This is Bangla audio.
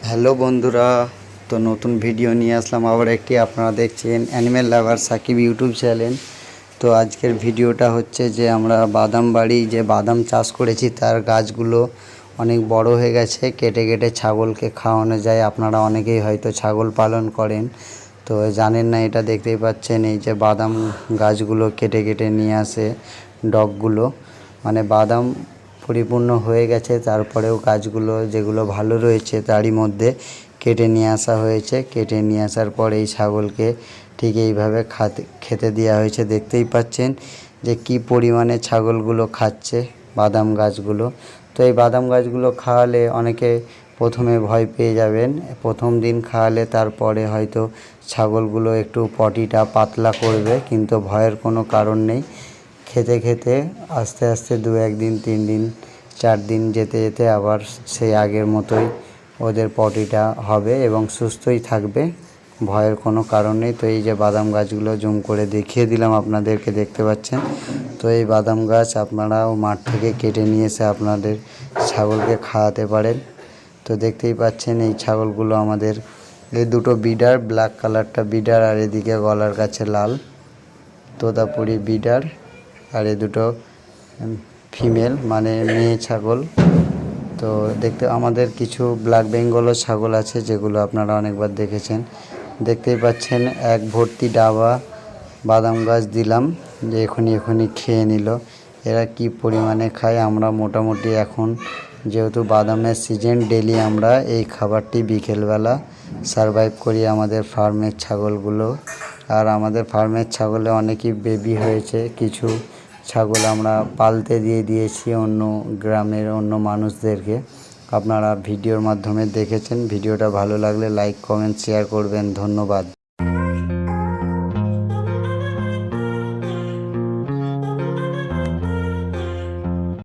হ্যালো বন্ধুরা, তো নতুন ভিডিও নিয়ে আসলাম আবার একটি। আপনারা দেখছেন অ্যানিম্যাল লাভার সাকিব ইউটিউব চ্যানেল। তো আজকের ভিডিওটা হচ্ছে যে আমরা বাদাম বাড়ি যে বাদাম চাষ করেছি তার গাছগুলো অনেক বড় হয়ে গেছে, কেটে কেটে ছাগলকে খাওয়ানো যায়। আপনারা অনেকেই হয়তো ছাগল পালন করেন, তো জানেন না। এটা দেখতেই পাচ্ছেন, এই যে বাদাম গাছগুলো কেটে কেটে নিয়ে আসে ডগগুলো, মানে বাদাম পরিপূর্ণ হয়ে গেছে, তারপরেও গাছগুলো যেগুলো ভালো রয়েছে তারই মধ্যে কেটে নিয়ে আসা হয়েছে। কেটে নিয়ে আসার পর এই ছাগলকে ঠিক এইভাবে খেতে দেওয়া হয়েছে। দেখতেই পাচ্ছেন যে কি পরিমাণে ছাগলগুলো খাচ্ছে বাদাম গাছগুলো। তো এই বাদাম গাছগুলো খাওয়ালে অনেকে প্রথমে ভয় পেয়ে যাবেন, প্রথম দিন খাওয়ালে তারপরে হয়তো ছাগলগুলো একটু পটিটা পাতলা করবে, কিন্তু ভয়ের কোনো কারণ নেই। খেতে খেতে আস্তে আস্তে 2-1 দিন 3 দিন 4 দিন যেতে যেতে আবার সেই আগের মতোই ওদের পটিটা হবে এবং সুস্থই থাকবে, ভয়ের কোনো কারণ নেই। তো এই যে বাদাম গাছগুলো জুম করে দেখিয়ে দিলাম আপনাদেরকে, দেখতে পাচ্ছেন। তো এই বাদাম গাছ আপনারাও মাঠ থেকে কেটে নিয়ে এসে আপনাদের ছাগলকে খাওয়াতে পারেন। তো দেখতেই পাচ্ছেন এই ছাগলগুলো আমাদের, এই দুটো বিডার, ব্ল্যাক কালারটা বিডার আর এদিকে গলার কাছে লাল তোতাপুরি বিডার, আর এই দুটো ফিমেল মানে মেয়ে ছাগল। তো দেখতে আমাদের কিছু ব্ল্যাক বেঙ্গলও ছাগল আছে, যেগুলো আপনারা অনেকবার দেখেছেন। দেখতেই পাচ্ছেন এক ভর্তি ডাবা বাদাম গাছ দিলাম, যে এখনই খেয়ে নিল। এরা কি পরিমাণে খায়, আমরা মোটামুটি এখন যেহেতু বাদামের সিজন, ডেলি আমরা এই খাবারটি বিকেলবেলা সারভাইভ করি আমাদের ফার্মের ছাগলগুলো। আর আমাদের ফার্মের ছাগলে অনেকই বেবি হয়েছে, কিছু ছাগল আমরা পালতে দিয়ে দিয়েছি অন্য গ্রামের অন্য মানুষদেরকে। আপনারা ভিডিওর মাধ্যমে দেখেছেন। ভিডিওটা ভালো লাগলে লাইক কমেন্ট শেয়ার করবেন। ধন্যবাদ।